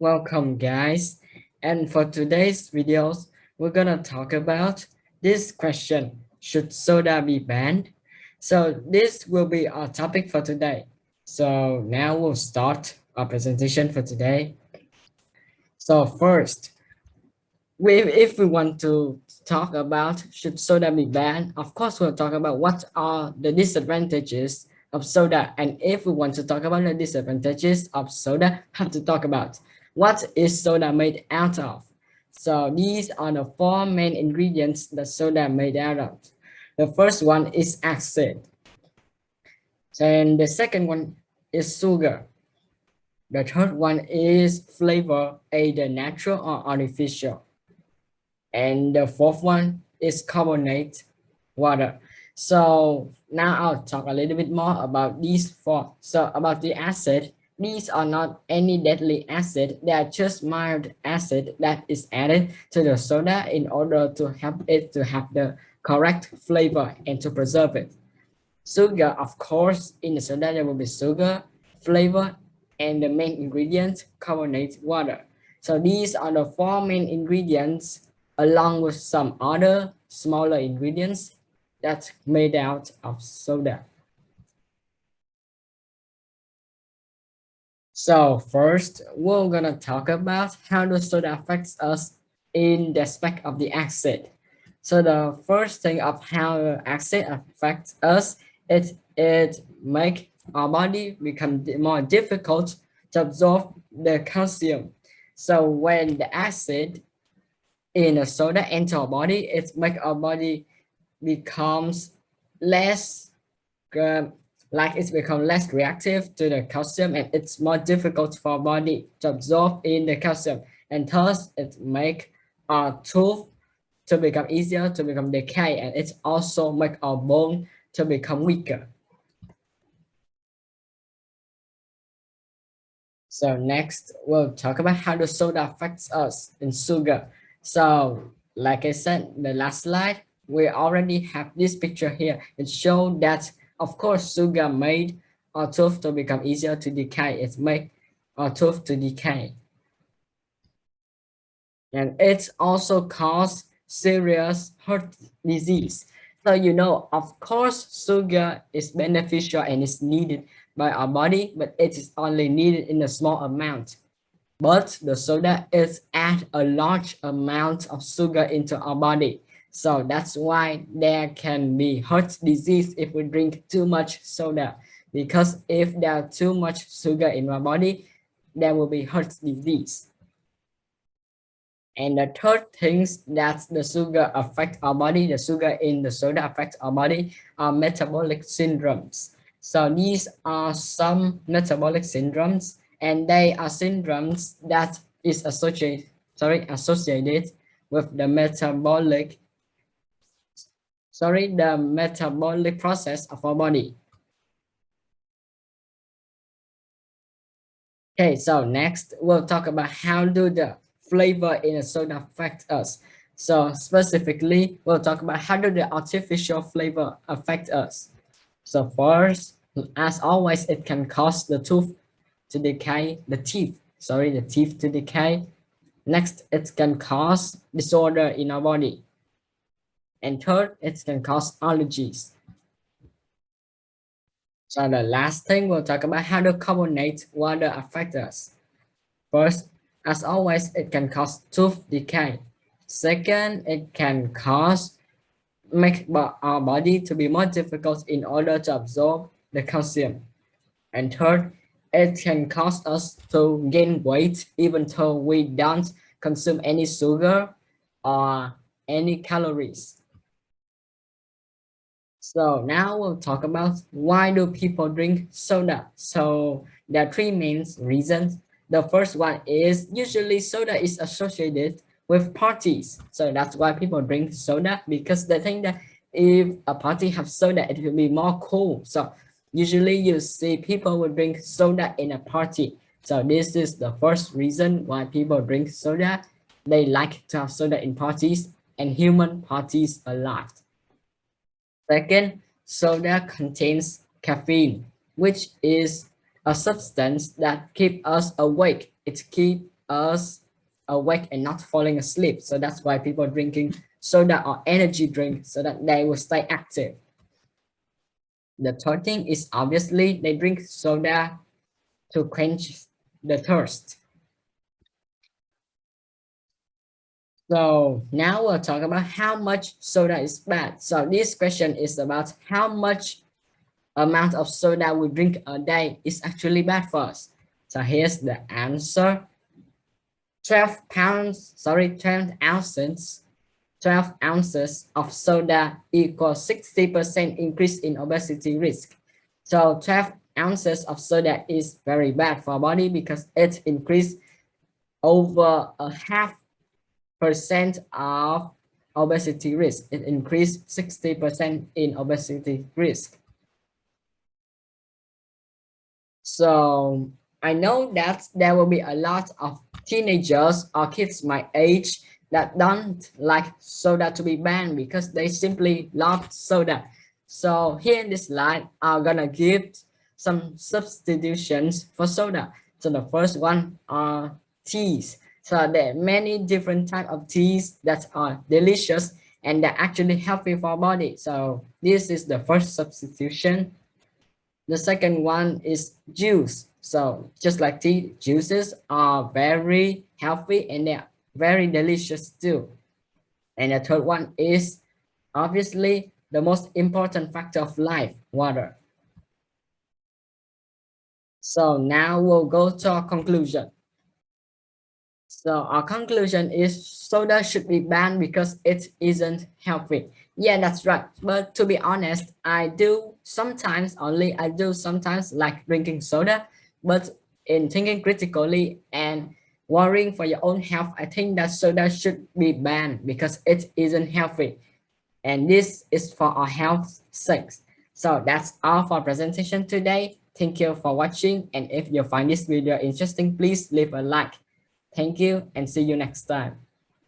Welcome guys, and for today's videos we're gonna talk about this question: should soda be banned? So this will be our topic for today. So now we'll start our presentation for today. So first, if we want to talk about should soda be banned, of course we'll talk about what are the disadvantages of soda, and if we want to talk about the disadvantages of soda, have to talk about what is soda made out of. So these are the four main ingredients that soda made out of. The first one is acid, and the second one is sugar. The third one is flavor, either natural or artificial. And the fourth one is carbonate water. So now I'll talk a little bit more about these four. So about the acid, these are not any deadly acid. They are just mild acid that is added to the soda in order to help it to have the correct flavor and to preserve it. Sugar, of course, in the soda there will be sugar, flavor, and the main ingredient, carbonate water. So these are the four main ingredients along with some other smaller ingredients that's made out of soda. So first, we're gonna talk about how the soda affects us in the aspect of the acid. So the first thing of how acid affects us, it make our body become more difficult to absorb the calcium. So when the acid in a soda enter our body, it make our body becomes less like it's become less reactive to the calcium, and it's more difficult for our body to absorb in the calcium, and thus it make our tooth to become easier to become decay, and it also make our bone to become weaker. So next we'll talk about how the soda affects us in sugar. So like I said the last slide, we already have this picture here. It shows that of course sugar made our tooth to become easier to decay. It make our tooth to decay, and it also cause serious heart disease. So of course sugar is beneficial and is needed by our body, but it is only needed in a small amount. But the soda is add a large amount of sugar into our body. So that's why there can be heart disease if we drink too much soda. Because if there are too much sugar in our body, there will be heart disease. And the third things that the sugar affect our body, the sugar in the soda affects our body, are metabolic syndromes. So these are some metabolic syndromes, and they are syndromes that is associated with the metabolic process of our body. Okay, so next we'll talk about how do the flavor in a soda affect us. So specifically, we'll talk about how do the artificial flavor affect us. So first, as always, it can cause the teeth to decay. The teeth to decay. Next, it can cause disorder in our body. And third, it can cause allergies. So the last thing we'll talk about how the carbonate water affect us. First, as always, it can cause tooth decay. Second, it can make our body to be more difficult in order to absorb the calcium. And third, it can cause us to gain weight even though we don't consume any sugar or any calories. So now we'll talk about why do people drink soda. So there are three main reasons. The first one is usually soda is associated with parties. So that's why people drink soda, because they think that if a party have soda, it will be more cool. So usually you see people will drink soda in a party. So this is the first reason why people drink soda. They like to have soda in parties, and human parties a lot. Second, soda contains caffeine, which is a substance that keeps us awake. It keeps us awake and not falling asleep. So that's why people are drinking soda or energy drink so that they will stay active. The third thing is obviously they drink soda to quench the thirst. So now we'll talk about how much soda is bad. So this question is about how much amount of soda we drink a day is actually bad for us. So here's the answer. 12 ounces of soda equals 60% increase in obesity risk. So 12 ounces of soda is very bad for our body because it increased over a half percent of obesity risk. It increased 60% in obesity risk. So I know that there will be a lot of teenagers or kids my age that don't like soda to be banned because they simply love soda. So here in this slide, I'm gonna give some substitutions for soda. So the first one are teas. So there are many different types of teas that are delicious and they're actually healthy for our body. So this is the first substitution. The second one is juice. So just like tea, juices are very healthy and they're very delicious too. And the third one is obviously the most important factor of life, water. So now we'll go to our conclusion. So our conclusion is soda should be banned because it isn't healthy. Yeah, that's right. But to be honest, I do sometimes like drinking soda, but in thinking critically and worrying for your own health, I think that soda should be banned because it isn't healthy. And this is for our health's sake. So that's all for presentation today. Thank you for watching. And if you find this video interesting, please leave a like. Thank you and see you next time.